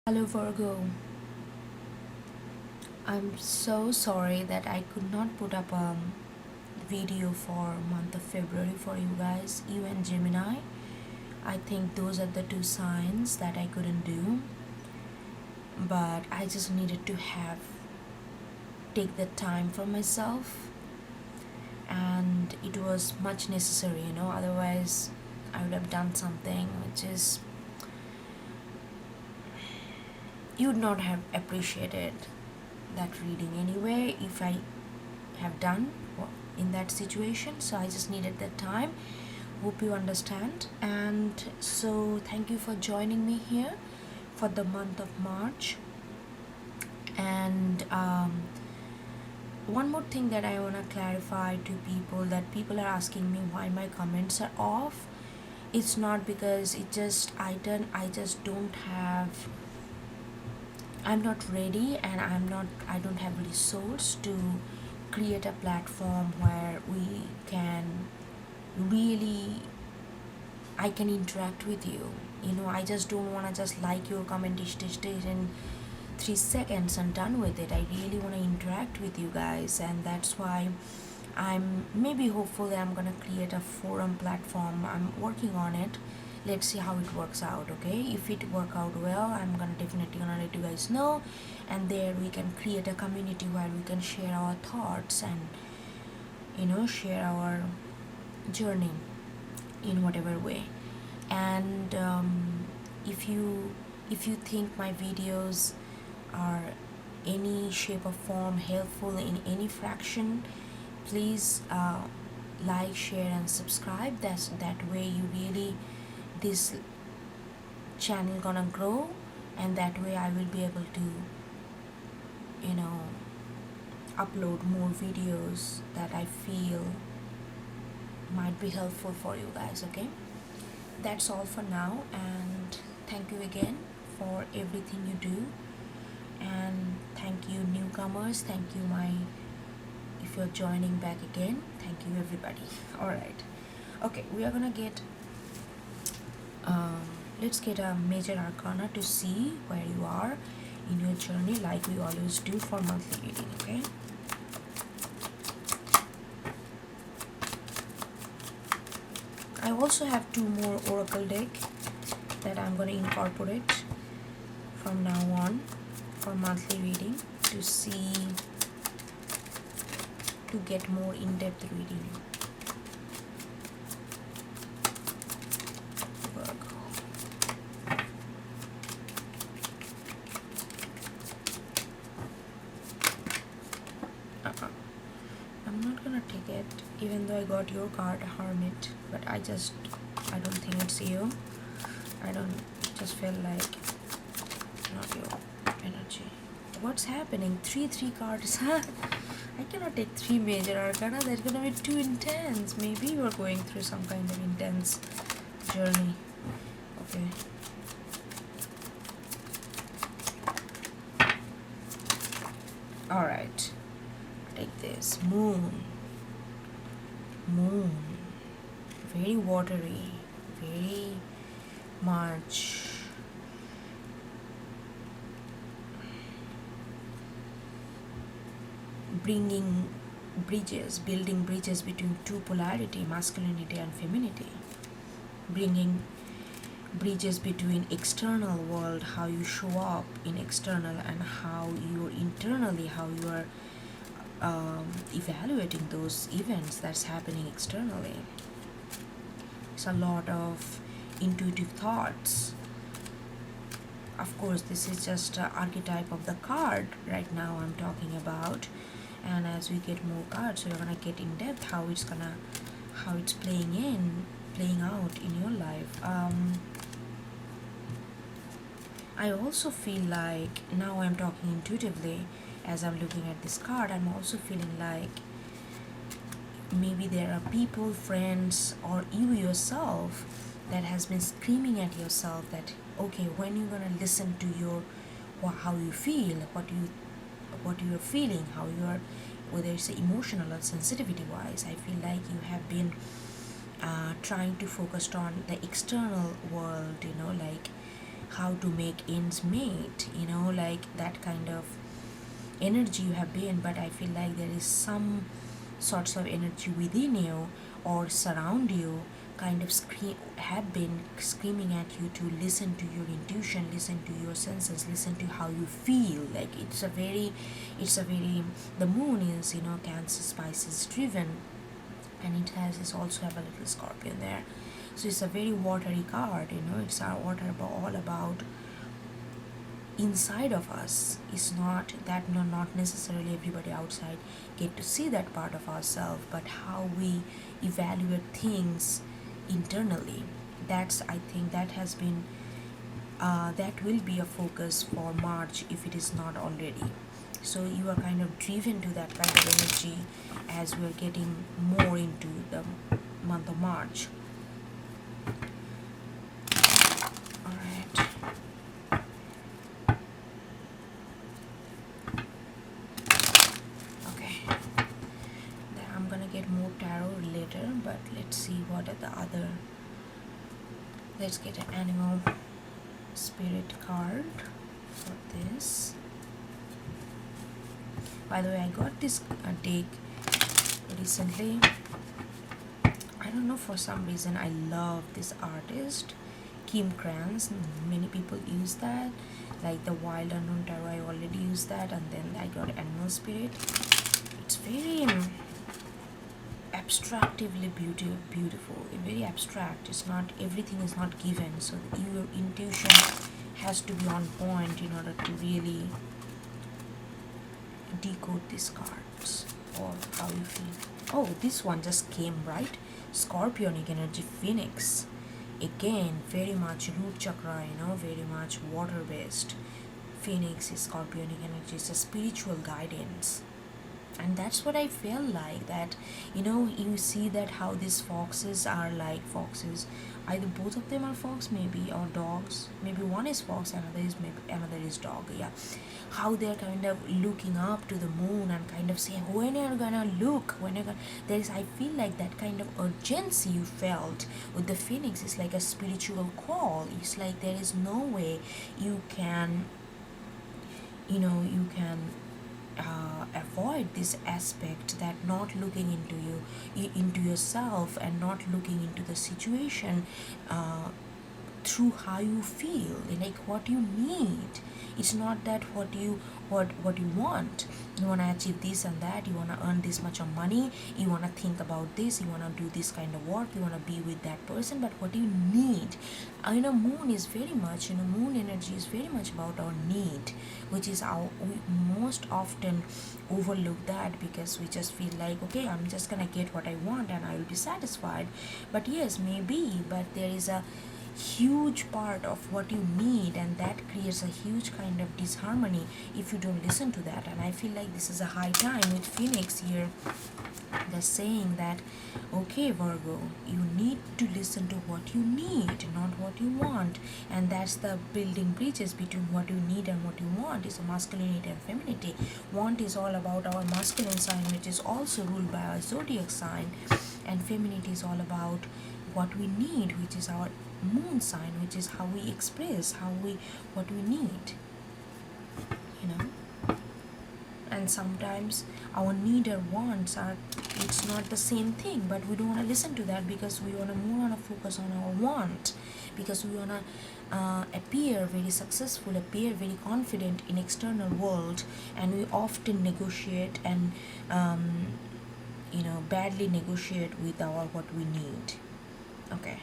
Hello Virgo, I'm so sorry that I could not put up a video for month of February for you guys, you and Gemini. I think those are the two signs that I couldn't do, but I just needed to take the time for myself, and it was much necessary, otherwise I would have done something which is you would not have appreciated that reading anyway if I have done in that situation. So I just needed that time. Hope you understand. And so thank you for joining me here for the month of March. And one more thing that I want to clarify to people, that people are asking me why my comments are off. It's not because I just don't have, I'm not ready, and I don't have resource to create a platform where we can really, I can interact with you. I just don't want to just like your comment in 3 seconds and done with it. I really want to interact with you guys, and that's why I'm maybe hopeful that I'm gonna create a forum platform. I'm working on it. Let's see how it works out. Okay, if it work out well, I'm definitely gonna let you guys know, and there we can create a community where we can share our thoughts and share our journey in whatever way. And if you think my videos are any shape or form helpful in any fraction, please like, share and subscribe. That way you really, this channel gonna grow, and that way I will be able to upload more videos that I feel might be helpful for you guys. Okay, that's all for now, and thank you again for everything you do, and thank you newcomers, thank you if you're joining back again, thank you everybody. All right, okay, we are gonna get let's get a major arcana to see where you are in your journey, like we always do for monthly reading. Okay, I also have 2 more oracle deck that I'm going to incorporate from now on for monthly reading to get more in-depth reading. Virgo. I'm not gonna take it, even though I got your card, Hermit, but I don't think it's you. I don't just feel like not your energy. What's happening? 3 cards. I cannot take 3 major arcana. That's gonna be too intense. Maybe you're going through some kind of intense journey. Okay. Alright. Take this. Moon. Very watery. Very March. Building bridges between 2 polarity, masculinity and femininity. Bringing bridges between external world, how you show up in external, and how you are evaluating those events that's happening externally. It's a lot of intuitive thoughts. Of course, this is just an archetype of the card right now I'm talking about, and as we get more cards, we're gonna get in depth how it's playing out in your life. I also feel like, now I'm talking intuitively as I'm looking at this card, I'm also feeling like maybe there are people, friends, or you yourself that has been screaming at yourself that, okay, when you're gonna listen to how you feel, what you're feeling, how you're, whether it's emotional or sensitivity wise. I feel like you have been trying to focus on the external world, like how to make ends meet, you know, like that kind of energy you have been. But I feel like there is some sorts of energy within you or surround you kind of have been screaming at you to listen to your intuition, listen to your senses, listen to how you feel. Like it's a very the moon is, you know, Cancer Spices driven, and it has is also have a little scorpion there. So it's a very watery card, you know. It's our all about inside of us. Is not that, no, not necessarily everybody outside get to see that part of ourselves, but how we evaluate things internally. That's, I think, that has been that will be a focus for March if it is not already. So you are kind of driven to that kind of energy as we're getting more into the month of March. All right. Okay. Then I'm gonna get more tarot later, but let's see what are the other. Let's get an animal spirit card for this. By the way, I got this deck recently. I don't know, for some reason I love this artist, Kim Kranz. Many people use that, like the Wild Unknown Tarot. I already used that, and then I got Animal Spirit. It's very abstractively beautiful, very abstract. It's not, everything is not given, so your intuition has to be on point in order to really decode these cards or how you feel. Oh, this one just came, right? Scorpionic energy, Phoenix. Again, very much root chakra, you know, very much water based. Phoenix is scorpionic energy, it's a spiritual guidance. And that's what I feel like, that, you know, you see that how these foxes are like foxes. Either both of them are fox, maybe, or dogs. Maybe one is fox, another is dog. Yeah, how they're kind of looking up to the moon and kind of saying, when are you gonna look, when are you gonna, there's, I feel like that kind of urgency you felt with the phoenix is like a spiritual call. It's like there is no way you can, you know, you can avoid this aspect, that not looking into into yourself, and not looking into the situation through how you feel, like what you need. It's not that what you want. You want to achieve this and that, you want to earn this much of money, you want to think about this, you want to do this kind of work, you want to be with that person. But what you need, you know, moon is very much, you know, moon energy is very much about our need, which is our, we most often overlook that, because we just feel like, okay, I'm just gonna get what I want and I will be satisfied. But yes, maybe, but there is a huge part of what you need, and that creates a huge kind of disharmony if you don't listen to that. And I feel like this is a high time with Phoenix here. They're saying that, okay, Virgo, you need to listen to what you need, not what you want. And that's the building bridges between what you need and what you want, is a masculinity and femininity. Want is all about our masculine sign, which is also ruled by our zodiac sign, and femininity is all about what we need, which is our moon sign, which is how we express what we need, you know. And sometimes our need or wants are, it's not the same thing, but we don't want to listen to that, because we want to more want to focus on our want, because we want to appear very successful, appear very confident in external world. And we often negotiate and you know, badly negotiate with our what we need. Okay.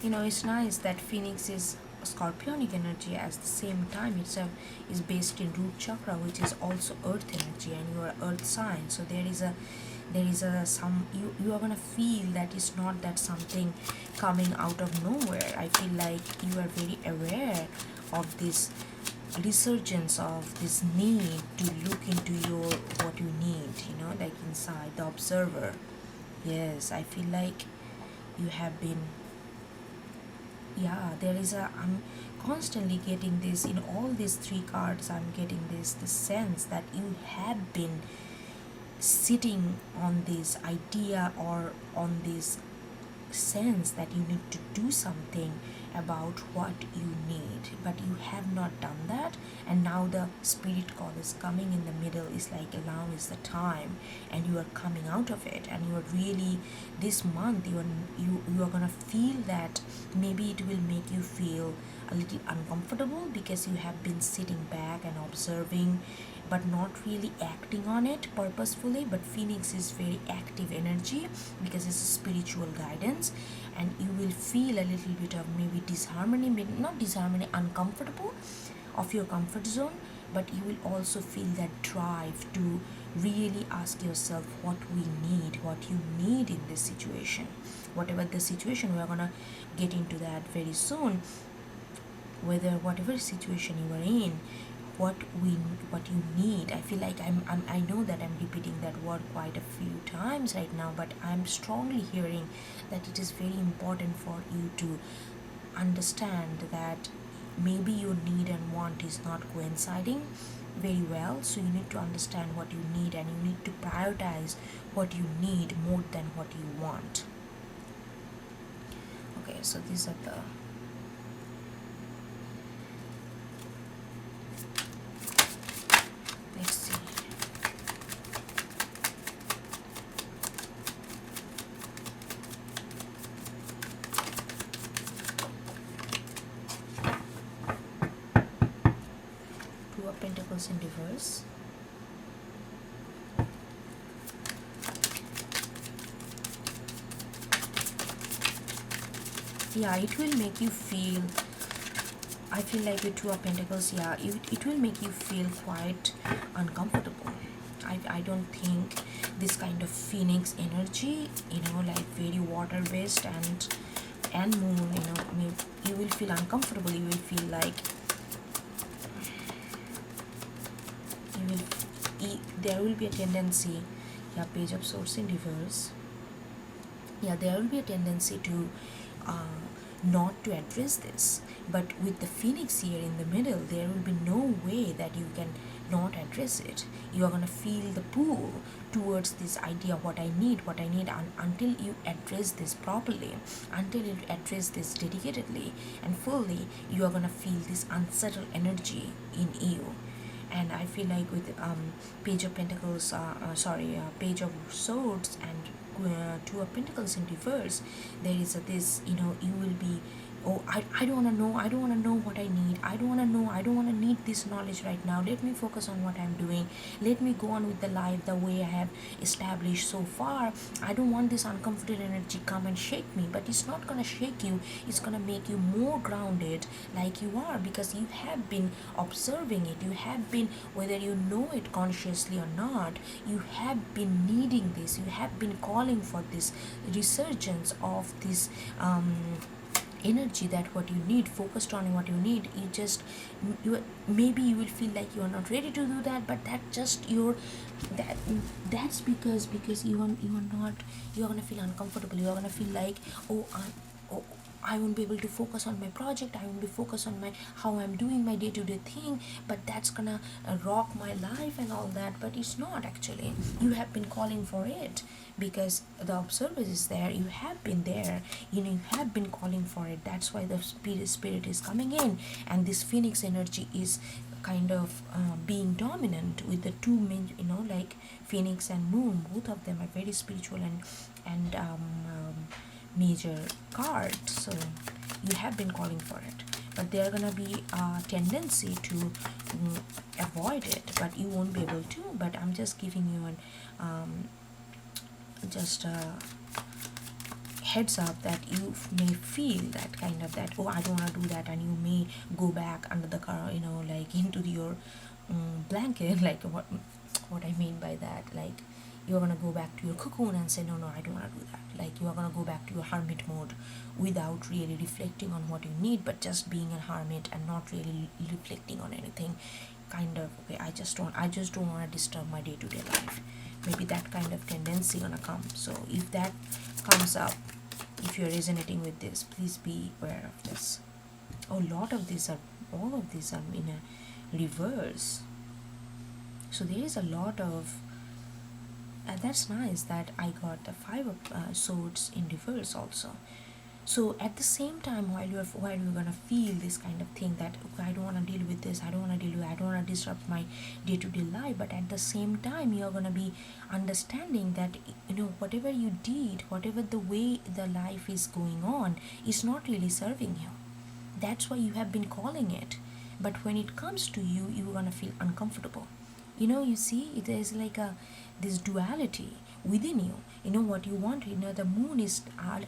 You know, it's nice that Phoenix is scorpionic energy. At the same time, itself is based in root chakra, which is also earth energy, and you are earth sign. So there is a some, you are gonna feel that it's not that something coming out of nowhere. I feel like you are very aware of this resurgence of this need to look into your what you need, you know, like inside the observer. Yes, I feel like you have been, yeah, there is a, I'm constantly getting this in all these three cards. I'm getting this sense that you have been sitting on this idea or on this sense that you need to do something about what you need, but you have not done that. And now the spirit call is coming in the middle. Is like now is the time, and you are coming out of it, and you are really, this month you are gonna feel that maybe it will make you feel a little uncomfortable because you have been sitting back and observing but not really acting on it purposefully. But Phoenix is very active energy because it's a spiritual guidance, and you will feel a little bit of maybe disharmony, maybe not disharmony, uncomfortable of your comfort zone, but you will also feel that drive to really ask yourself what you need in this situation. Whatever the situation, we are gonna get into that very soon. Whatever situation you are in, what you need. I feel like I know that I'm repeating that word quite a few times right now, but I'm strongly hearing that it is very important for you to understand that maybe your need and want is not coinciding very well. So you need to understand what you need, and you need to prioritize what you need more than what you want. Okay, so these are the, let's see. Two of Pentacles in reverse. Yeah, it will make you feel, I feel like with Two of Pentacles, yeah, it will make you feel quite uncomfortable. I don't think this kind of Phoenix energy, like very water based and moon, you will feel uncomfortable. You will feel like there will be a tendency, yeah, Page of Swords in reverse. Yeah, there will be a tendency to not to address this, but with the Phoenix here in the middle, there will be no way that you can not address it. You are going to feel the pull towards this idea, what I need, until you address this properly, until you address this dedicatedly and fully. You are going to feel this unsettled energy in you. And I feel like with Page of Pentacles, Page of Swords and Two of Pentacles in reverse, there is this, you will be, oh, I don't want to know, I don't want to know what I need, I don't want to know, I don't want to need this knowledge right now. Let me focus on what I'm doing. Let me go on with the life the way I have established so far. I don't want this uncomfortable energy come and shake me. But it's not going to shake you, it's going to make you more grounded like you are, because you have been observing it. You have been, whether you know it consciously or not, you have been needing this. You have been calling for this resurgence of this energy, that what you need, focused on what you need. Maybe you will feel like you are not ready to do that, but that's because you are not, you are going to feel uncomfortable. You are going to feel like, oh, I won't be able to focus on my project, I won't be focused on my how I'm doing my day-to-day thing, but that's gonna rock my life and all that. But it's not actually. You have been calling for it because the observer is there. You have been there, you have been calling for it. That's why the spirit is coming in, and this Phoenix energy is kind of being dominant with the two main, like Phoenix and Moon. Both of them are very spiritual and major card. So you have been calling for it, but there are gonna be a tendency to avoid it, but you won't be able to. But I'm just giving you an just a heads up that you may feel that kind of that, oh, I don't want to do that, and you may go back under the car, like into your blanket. Like what I mean by that, like you're gonna go back to your cocoon and say, no, I don't want to do that. Like you are gonna go back to your hermit mode without really reflecting on what you need, but just being a hermit and not really reflecting on anything. Kind of, okay, I just don't want to disturb my day-to-day life. maybe that kind of tendency gonna come. So if that comes up, if you're resonating with this, please be aware of this. Oh, all of these are in a reverse. So there is a lot of that's nice that I got the five of swords in reverse also. So at the same time, while you're gonna feel this kind of thing that okay, I don't want to deal with this, I don't want to deal with, I don't want to disrupt my day-to-day life, but at the same time you're gonna be understanding that whatever you did, whatever the way the life is going on is not really serving you. That's why you have been calling it. But when it comes to you, you're gonna feel uncomfortable. You see, there's like this duality within you. What you want. The moon is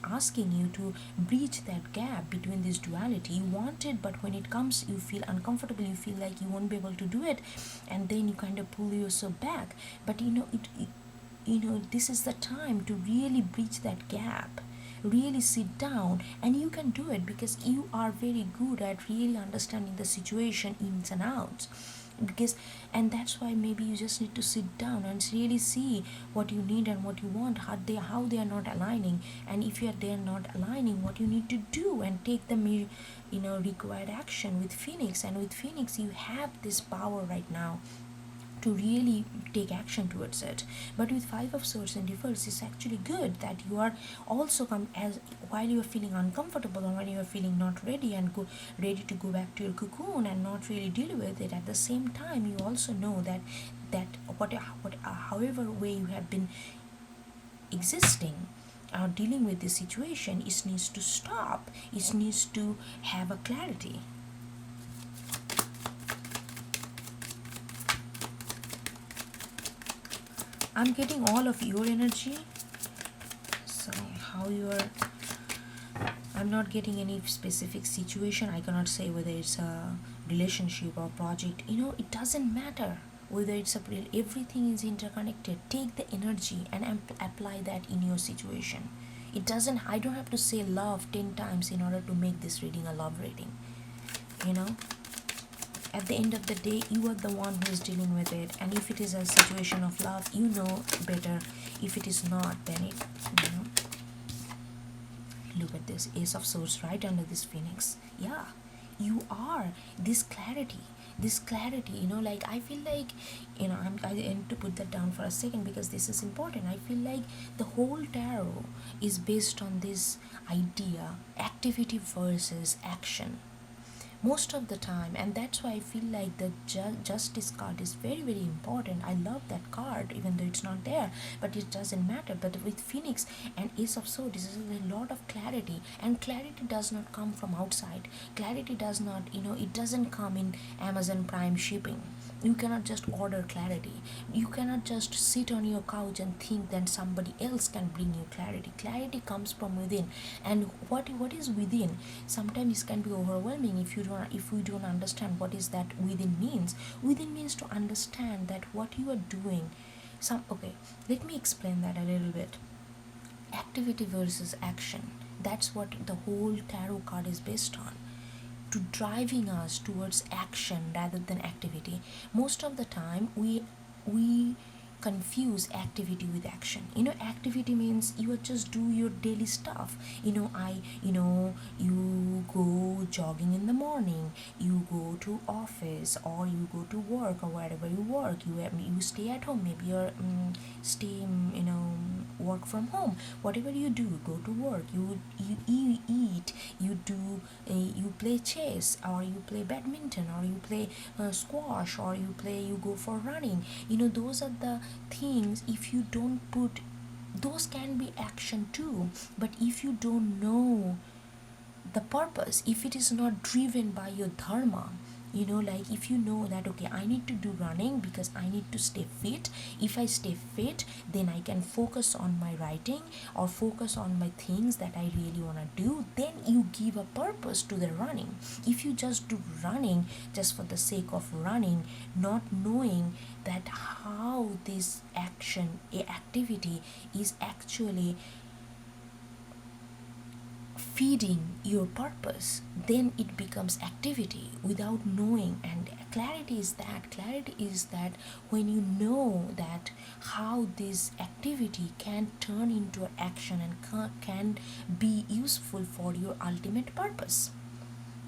asking you to breach that gap between this duality. You want it, but when it comes, you feel uncomfortable. You feel like you won't be able to do it, and then you kind of pull yourself back. But this is the time to really breach that gap, really sit down, and you can do it because you are very good at really understanding the situation ins and outs. And that's why maybe you just need to sit down and really see what you need and what you want, how they are not aligning, and if they are not aligning, what you need to do, and take the required action with Phoenix. And with Phoenix, you have this power right now to really take action towards it. But with Five of Swords in reverse, it's actually good that you are also while you are feeling uncomfortable, or when you are feeling not ready and ready to go back to your cocoon and not really deal with it. At the same time, you also know that however way you have been existing or dealing with this situation, it needs to stop. It needs to have a clarity. I'm getting all of your energy. So I'm not getting any specific situation. I cannot say whether it's a relationship or project. It doesn't matter whether it's everything is interconnected. Take the energy and apply that in your situation. I don't have to say love 10 times in order to make this reading a love reading. At the end of the day, you are the one who is dealing with it, and if it is a situation of love, you know better. If it is not, then look at this Ace of Swords right under this Phoenix. Yeah, you are this clarity. Like I feel like I need to put that down for a second because this is important. I feel like the whole tarot is based on this idea: activity versus action, most of the time. And that's why I feel like the justice card is very, very important. I love that card even though it's not there, but it doesn't matter. But with Phoenix and Ace of Swords, this is a lot of clarity, and clarity does not come from outside. Clarity does not, it doesn't come in Amazon Prime shipping. You cannot just order clarity. You cannot just sit on your couch and think that somebody else can bring you clarity. Clarity comes from within. And what is within, sometimes it can be overwhelming if we don't understand what is that within means. Within means to understand that what you are doing. Okay, let me explain that a little bit. Activity versus action, that's what the whole tarot card is based on, to driving us towards action rather than activity. Most of the time we confuse activity with action. Activity means you just do your daily stuff. You go jogging in the morning, you go to office, or you go to work, or wherever you work. You stay at home, maybe you're work from home. Whatever you do, go to work, you eat, you play chess, or you play badminton, or you play squash, or you go for running. Those are the things. If you don't put, those can be action too, but if you don't know the purpose, if it is not driven by your dharma, like if you know that okay, I need to do running because I need to stay fit. If I stay fit, then I can focus on my writing or focus on my things that I really want to do. Then you give a purpose to the running. If you just do running just for the sake of running, not knowing that how this activity is actually feeding your purpose, then it becomes activity without knowing. And clarity is that when you know that how this activity can turn into an action and can be useful for your ultimate purpose.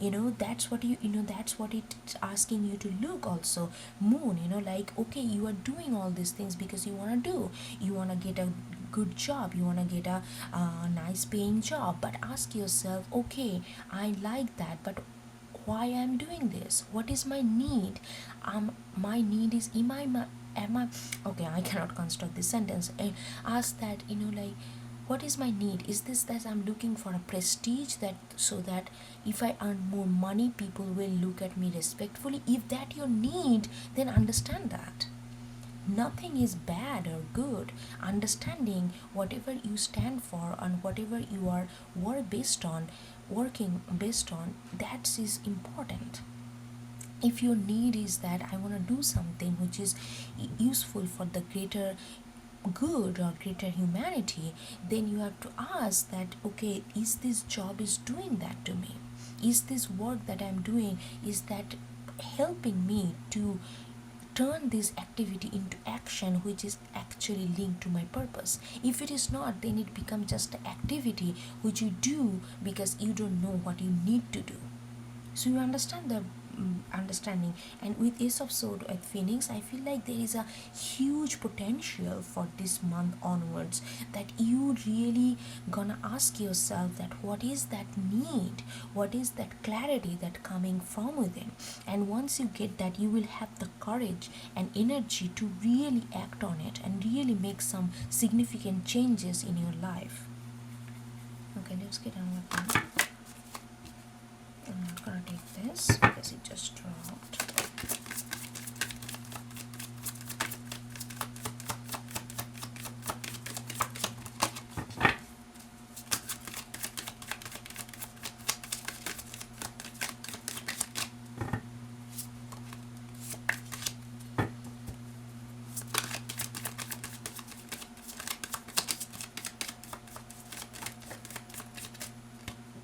That's what that's what it's asking you to look also. Moon, like, okay, you are doing all these things because you want to get a good job, you want to get a nice paying job, but ask yourself, okay, I like that, but why I'm doing this? What is my need? My need is, am I okay, I cannot construct this sentence. Ask that, like, what is my need? Is this that I'm looking for a prestige, that so that if I earn more money, people will look at me respectfully? If that your need, then understand that nothing is bad or good. Understanding whatever you stand for and whatever you are working based on, that is important. If your need is that I want to do something which is useful for the greater good or greater humanity, then you have to ask that, okay, is this job is doing that to me? Is this work that I'm doing, is that helping me to turn this activity into action which is actually linked to my purpose? If it is not, then it becomes just an activity which you do because you don't know what you need to do. So you understand the understanding. And with Ace of Sword at Phoenix, I feel like there is a huge potential for this month onwards, that you really gonna ask yourself that what is that need, what is that clarity that coming from within. And once you get that, you will have the courage and energy to really act on it and really make some significant changes in your life. Okay, let's get on with it. I'm not gonna take this because it just dropped.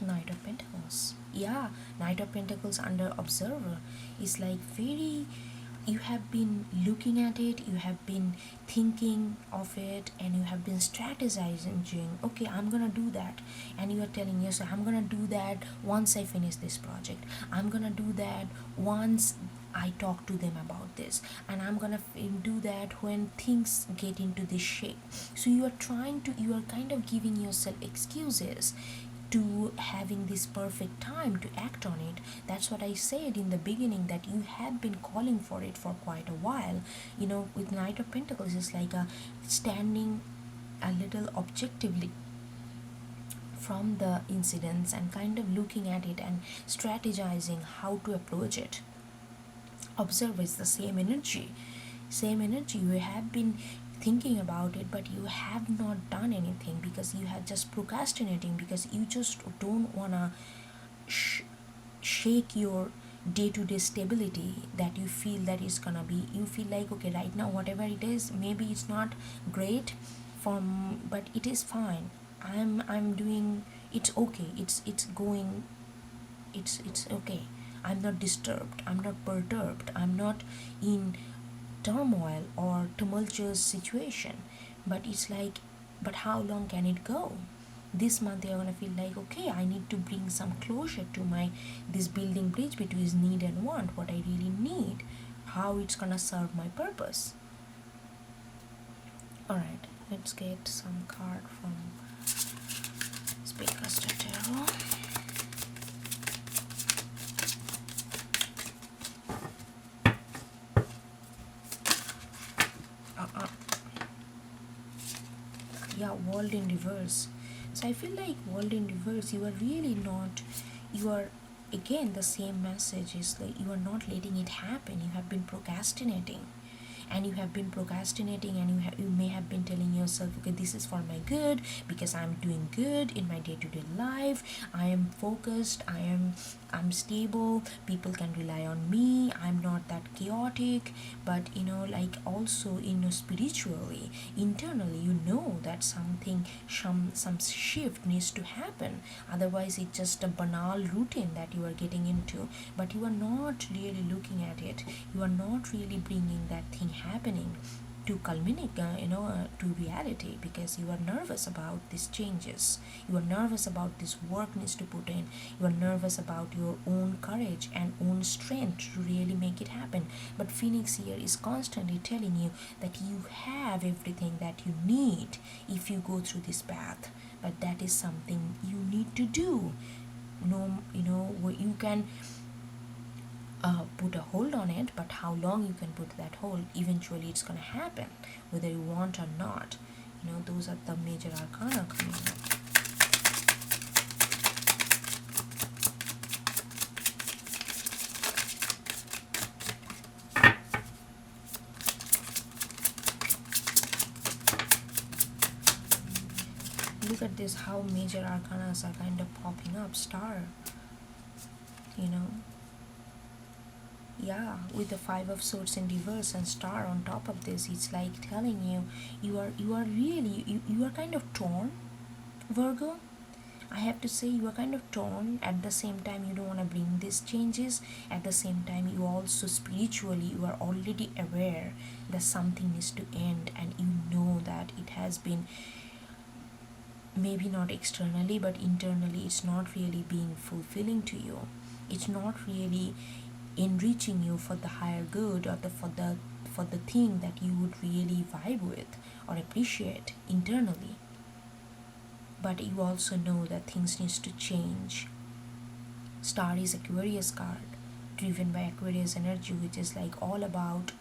Knight of Pentacles. Yeah, Knight of Pentacles under Observer is like very, you have been looking at it, you have been thinking of it, and you have been strategizing. Okay, I'm gonna do that, and you are telling yourself, I'm gonna do that once I finish this project, I'm gonna do that once I talk to them about this, and I'm gonna do that when things get into this shape. So you are kind of giving yourself excuses to having this perfect time to act on it. That's what I said in the beginning, that you had been calling for it for quite a while. With Knight of Pentacles, it's like a standing a little objectively from the incidents and kind of looking at it and strategizing how to approach it. Observe is the same energy. You have been thinking about it, but you have not done anything because you had just procrastinating, because you just don't want to shake your day-to-day stability that you feel that is gonna be. You feel like, okay, right now whatever it is, maybe it's not great from, but it is fine. I'm doing, it's okay, it's going, it's okay. I'm not disturbed, I'm not perturbed, I'm not in turmoil or tumultuous situation. But it's like, but how long can it go? This month you're gonna feel like, okay, I need to bring some closure to my this building bridge between need and want, what I really need, how it's gonna serve my purpose. Alright, let's get some card from Spellcaster Tarot. Yeah, World in Reverse. So I feel like World in Reverse, you are really not, you are, again, the same message is like, you are not letting it happen. You have been procrastinating, and you may have been telling yourself, okay, this is for my good because I'm doing good in my day-to-day life, I am focused, I am I'm stable, people can rely on me, I'm not that chaotic. But like also spiritually, internally, that some shift needs to happen. Otherwise it's just a banal routine that you are getting into, but you are not really looking at it, you are not really bringing that thing happening to culminate to reality, because you are nervous about these changes, you are nervous about this work needs to put in, you are nervous about your own courage and own strength to really make it happen. But Phoenix here is constantly telling you that you have everything that you need if you go through this path, but that is something you need to do. No, you can put a hold on it, but how long you can put that hold, eventually it's gonna happen whether you want or not. Those are the major arcana coming up. Look at this, how major arcanas are kind of popping up. Star, you know yeah, with the Five of Swords in reverse and Star on top of this, it's like telling you you are really you are kind of torn, Virgo. I have to say you are kind of torn. At the same time, you don't want to bring these changes. At the same time, you also spiritually, you are already aware that something needs to end, and you know that it has been, maybe not externally but internally, it's not really being fulfilling to you. It's not really enriching you for the higher good, or for the thing that you would really vibe with or appreciate internally. But you also know that things needs to change. Star is Aquarius card, driven by Aquarius energy, which is like all about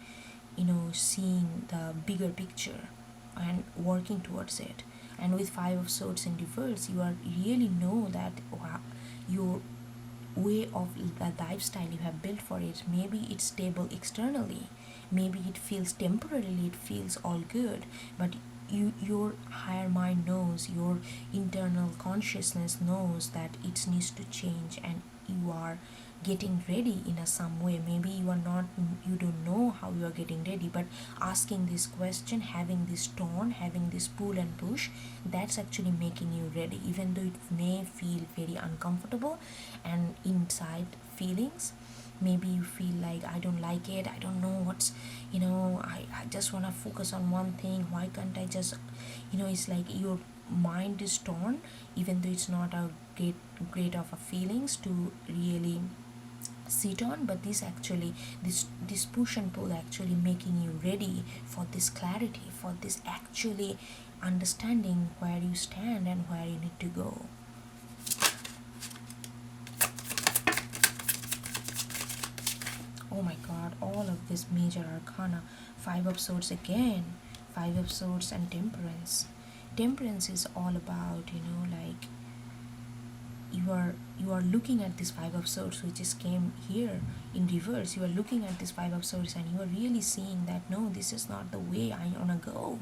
seeing the bigger picture and working towards it. And with Five of Swords in reverse, you are really know that your way of the lifestyle you have built for it, maybe it's stable externally, maybe it feels temporarily, it feels all good, but your higher mind knows, your internal consciousness knows that it needs to change, and you are getting ready in a some way. Maybe you are not, you don't know how you are getting ready, but asking this question, having this tone, having this pull and push, that's actually making you ready, even though it may feel very uncomfortable. And inside feelings, maybe you feel like, I don't like it, I don't know what's, I just want to focus on one thing, why can't I just, it's like your mind is torn, even though it's not a great of a feelings to really sit on. But this push and pull actually making you ready for this clarity, for this actually understanding where you stand and where you need to go. Oh my god, all of this major arcana. Five of Swords again, Five of Swords and Temperance. Temperance is all about, like you are looking at this Five of Swords, which just came here in reverse. You are looking at this Five of Swords and you are really seeing that no, this is not the way I wanna go.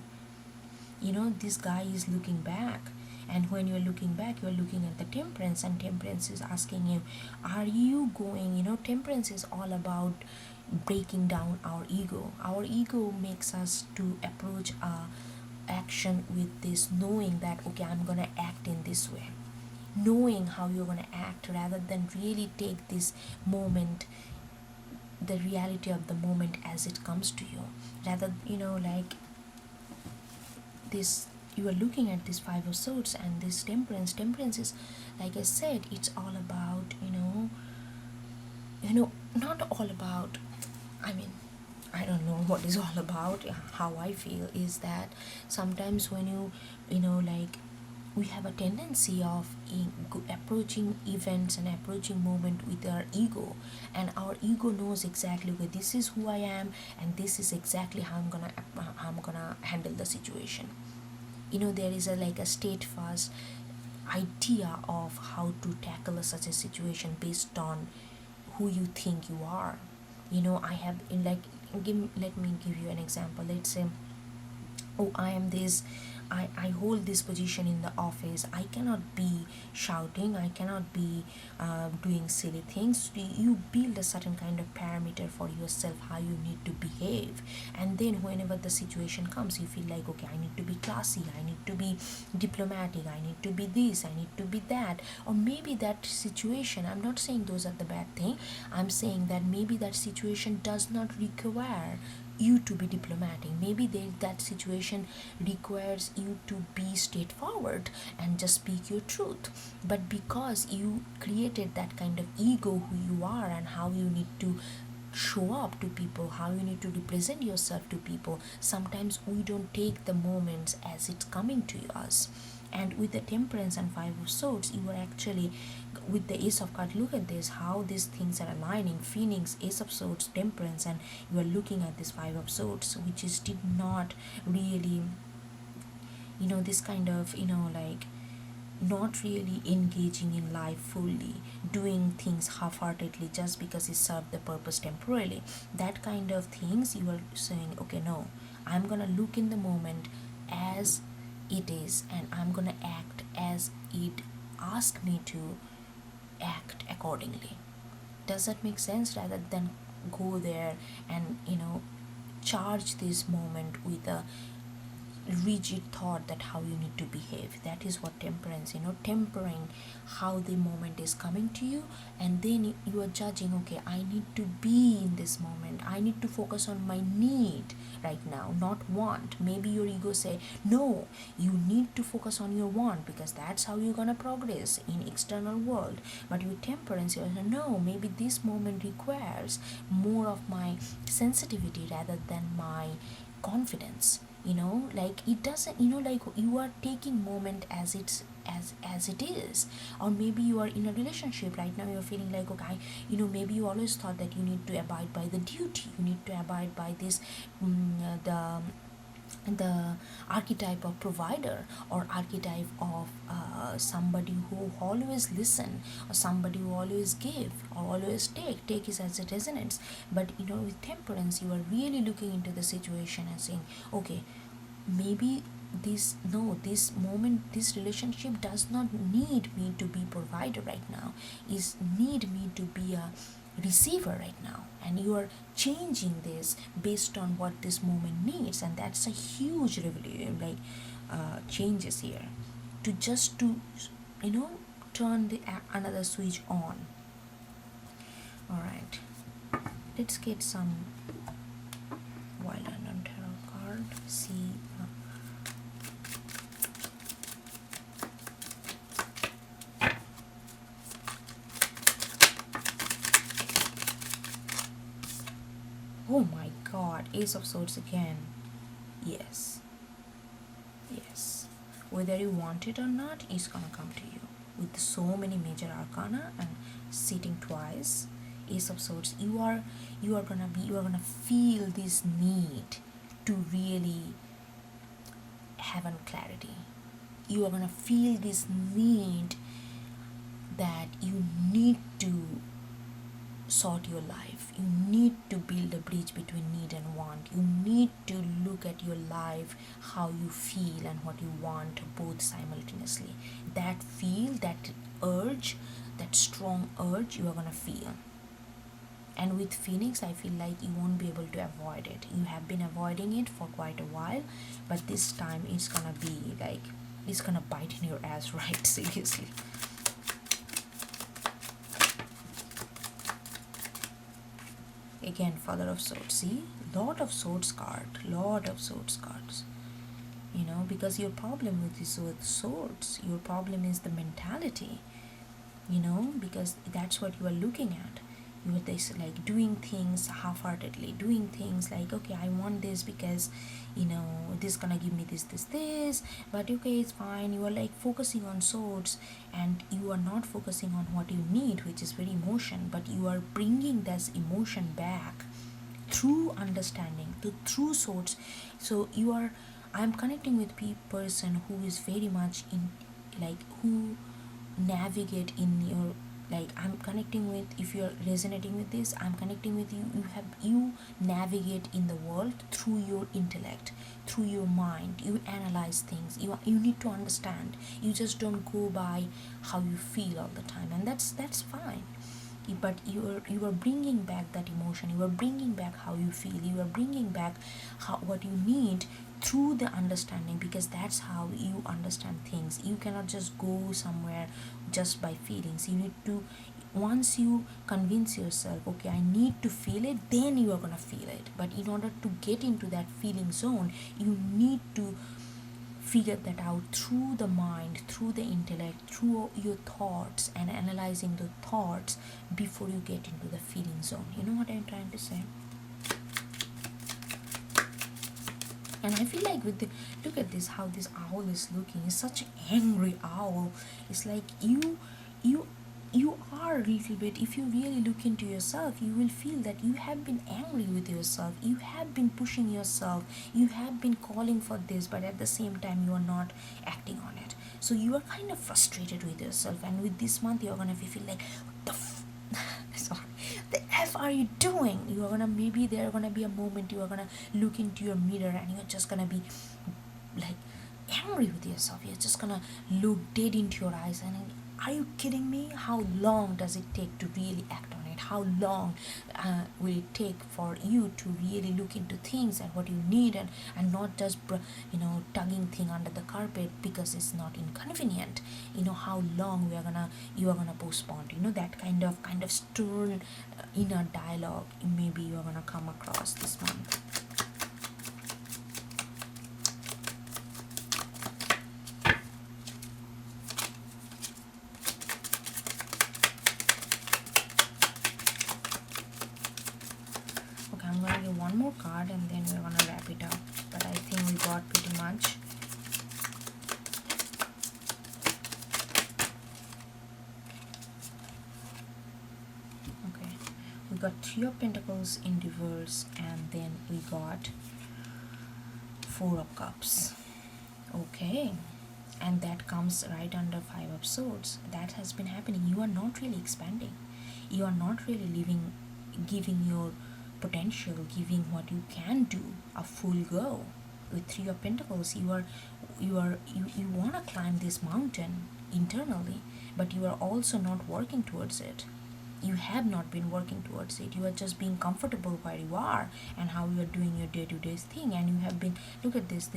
This guy is looking back, and when you're looking back, you're looking at the Temperance, and Temperance is asking you, are you going, Temperance is all about breaking down our ego. Our ego makes us to approach action with this knowing that, okay, I'm gonna act in this way, knowing how you're gonna act, rather than really take this moment, the reality of the moment as it comes to you. Rather, like this, you are looking at this Five of Swords and this Temperance is, like I said, it's all about, not all about, I mean, I don't know what is all about. How I feel is that sometimes when like we have a tendency of approaching events and approaching moment with our ego, and our ego knows exactly, okay, this is who I am, and this is exactly how I'm gonna handle the situation. There is like a steadfast idea of how to tackle such a situation based on who you think you are. I have in like let me give you an example. Let's say, oh, I am this I hold this position in the office. I cannot be shouting, I cannot be doing silly things. You build a certain kind of parameter for yourself how you need to behave, and then whenever the situation comes, you feel like, okay, I need to be classy, I need to be diplomatic, I need to be this, I need to be that. Or maybe that situation, I'm not saying those are the bad thing, I'm saying that maybe that situation does not require you to be diplomatic. Maybe that situation requires you to be straightforward and just speak your truth. But because you created that kind of ego, who you are and how you need to show up to people, how you need to represent yourself to people, sometimes we don't take the moments as it's coming to us. And with the temperance and five of swords, you are actually, with the ace of cards, look at this, how these things are aligning: phoenix, ace of swords, temperance, and you are looking at this five of swords, which is did not really, this kind of, like, not really engaging in life fully, doing things half-heartedly just because it served the purpose temporarily. That kind of things, you are saying, okay, no, I'm gonna look in the moment as it is, and I'm gonna act as it asked me to act accordingly. Does that make sense? Rather than go there and, charge this moment with a rigid thought that how you need to behave. That is what temperance, tempering how the moment is coming to you, and then you are judging, okay, I need to be in this moment, I need to focus on my need right now, not want. Maybe your ego say, no, you need to focus on your want, because that's how you're gonna progress in external world. But with temperance, you're saying, no, maybe this moment requires more of my sensitivity rather than my confidence. Like, it doesn't, like, you are taking moment as it's as it is. Or maybe you are in a relationship right now, you're feeling like, okay, maybe you always thought that you need to abide by the duty, you need to abide by this, the archetype of provider, or archetype of somebody who always listen, or somebody who always give, or always take is as it resonates. But with temperance, you are really looking into the situation and saying, okay, maybe this moment, this relationship does not need me to be provider right now, is need me to be a receiver right now. And you are changing this based on what this moment needs, and that's a huge revolution, like, changes here, to just to turn the another switch on. All right, let's get some wild random tarot card. See, oh my god, ace of swords again. Yes, yes, whether you want it or not, it's gonna come to you with so many major arcana and sitting twice. Ace of swords, you are gonna feel this need to really have an clarity. You are gonna feel this need that you need to sort your life. You need to build a bridge between need and want. You need to look at your life, how you feel and what you want, both simultaneously. That feel, that urge, that strong urge, you are gonna feel. And with Phoenix, I feel like you won't be able to avoid it. You have been avoiding it for quite a while, but this time it's gonna be like, it's gonna bite in your ass, right? Seriously. Again, Father of Swords. See, lot of swords cards. Because your problem with this with swords, your problem is the mentality. Because that's what you are looking at. You are this, like, doing things half-heartedly, doing things like, okay, I want this because this gonna give me this, but okay, it's fine. You are like focusing on swords, and you are not focusing on what you need, which is very emotion. But you are bringing this emotion back through understanding, through swords. So I'm connecting with person who is very much in, like, who navigate in your Like, I'm connecting with, if you're resonating with this, I'm connecting with you. You navigate in the world through your intellect, through your mind. You analyze things. You need to understand. You just don't go by how you feel all the time, and that's fine. But you are bringing back that emotion, you are bringing back how you feel, you are bringing back what you need through the understanding, because that's how you understand things. You cannot just go somewhere just by feelings. You need to, once you convince yourself, okay, I need to feel it, then you are gonna feel it. But in order to get into that feeling zone, you need to figure that out through the mind, through the intellect, through your thoughts, and analyzing the thoughts before you get into the feeling zone. You know what I'm trying to say? And I feel like with the, look at this, how this owl is looking. It's such an angry owl. It's like you you are a little bit, if you really look into yourself, you will feel that you have been angry with yourself, you have been pushing yourself, you have been calling for this, but at the same time you are not acting on it. So you are kind of frustrated with yourself, and with this month you're gonna feel like, what the sorry, the f are you doing? You're gonna, maybe there are gonna be a moment you are gonna look into your mirror and you're just gonna be like angry with yourself. You're just gonna look dead into your eyes and, are you kidding me? How long does it take to really act on it? How long will it take for you to really look into things and what you need, and not just tugging thing under the carpet because it's not inconvenient? How long you are gonna postpone? That kind of stern inner dialogue maybe you are gonna come across this month. Okay, I'm gonna give one more card and then we're gonna wrap it up. But I think we got pretty much. Okay, we got Three of Pentacles in reverse, and then we got Four of Cups. Okay, and that comes right under Five of Swords. That has been happening. You are not really expanding. You are not really giving your potential, giving what you can do a full go. With Three of Pentacles, you want to climb this mountain internally, but you are also not working towards it. You have not been working towards it. You are just being comfortable where you are and how you are doing your day-to-day thing. And you have been, look at this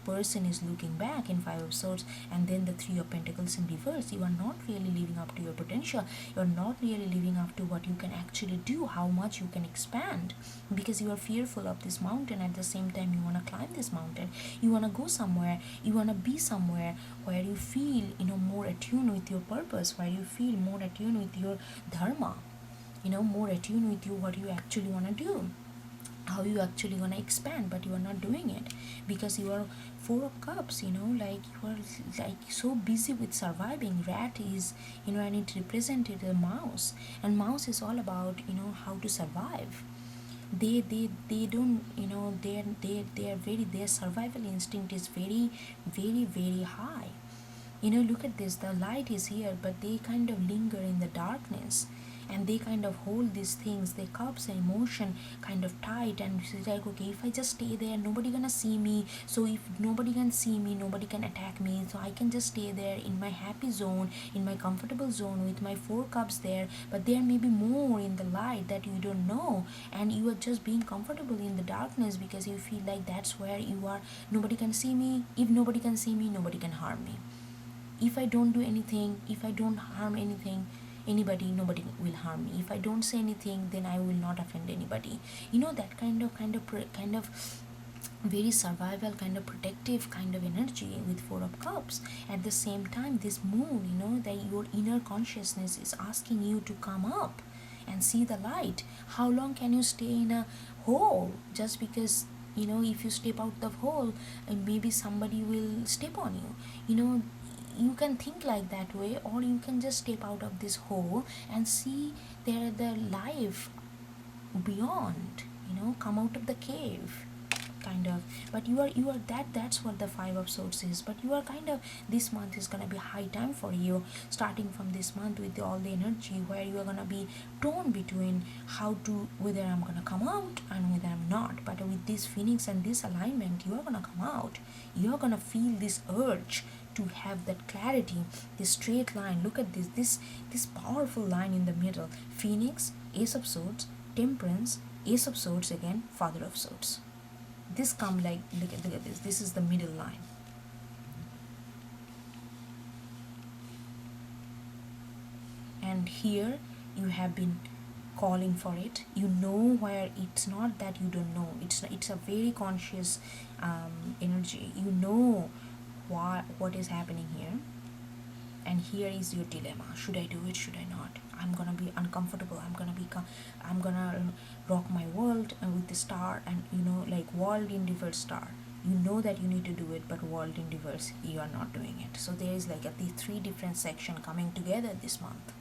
person is looking back in Five of Swords, and then the Three of Pentacles in reverse. You are not really living up to your potential. You are not really living up to what you can actually do, how much you can expand, because you are fearful of this mountain. At the same time, you want to climb this mountain. You want to go somewhere. You want to be somewhere where you feel more attuned with your purpose, where you feel more attuned with your dharma, more attuned with you, what you actually want to do, how you actually want to expand. But you are not doing it because you are Four of Cups, like you are like so busy with surviving. Rat is, and it represented a mouse, and mouse is all about how to survive. They don't, they are very, their survival instinct is very, very, very high. Look at this, the light is here, but they kind of linger in the darkness, and they kind of hold these things, their cups and emotion kind of tight, and it's like, okay, if I just stay there, nobody gonna see me. So if nobody can see me, nobody can attack me, so I can just stay there in my happy zone, in my comfortable zone with my Four Cups there. But there may be more in the light that you don't know, and you are just being comfortable in the darkness because you feel like that's where you are. Nobody can see me. If nobody can see me, nobody can harm me. If I don't do anything, if I don't harm anybody, nobody will harm me. If I don't say anything, then I will not offend anybody. That kind of very survival, kind of protective kind of energy with Four of Cups. At the same time, this moon, that your inner consciousness is asking you to come up and see the light. How long can you stay in a hole just because if you step out the hole, maybe somebody will step on you. You can think like that way, or you can just step out of this hole and see there the life beyond. Come out of the cave. kind of, but you are that's what the Five of Swords is. But you are kind of, this month is gonna be high time for you, starting from this month with all the energy, where you are gonna be torn between how to, whether I'm gonna come out and whether I'm not. But with this Phoenix and this alignment, you are gonna come out. You are gonna feel this urge to have that clarity, this straight line. Look at this powerful line in the middle. Phoenix, Ace of Swords, Temperance, Ace of Swords again, Father of Swords. This come like, look at this. This is the middle line. And here you have been calling for it. You know where, it's not that you don't know. It's a very conscious energy. You know what is happening here. And here is your dilemma. Should I do it? Should I not? I'm gonna be uncomfortable. I'm gonna rock my world with the star, and like world in reverse star. You know that you need to do it, but world in reverse, you are not doing it. So there is like the three different section coming together this month.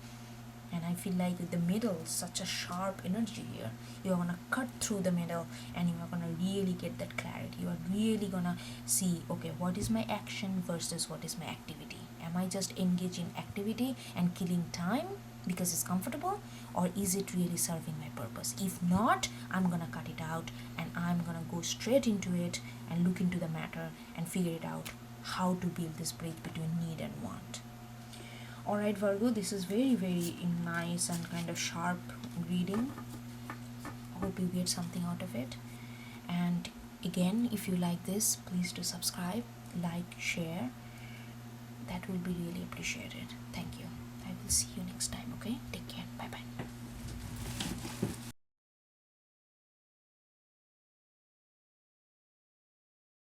And I feel like with the middle, such a sharp energy here. You're gonna cut through the middle, and you are gonna really get that clarity. You are really gonna see, okay, what is my action versus what is my activity. Am I just engaging activity and killing time because it's comfortable, or is it really serving my purpose? If not, I'm gonna cut it out, and I'm gonna go straight into it and look into the matter and figure it out, how to build this bridge between need and want. Alright, Virgo, this is very, very nice and kind of sharp reading. Hope you get something out of it. And again, if you like this, please do subscribe, like, share. That will be really appreciated. Thank you. I will see you next time.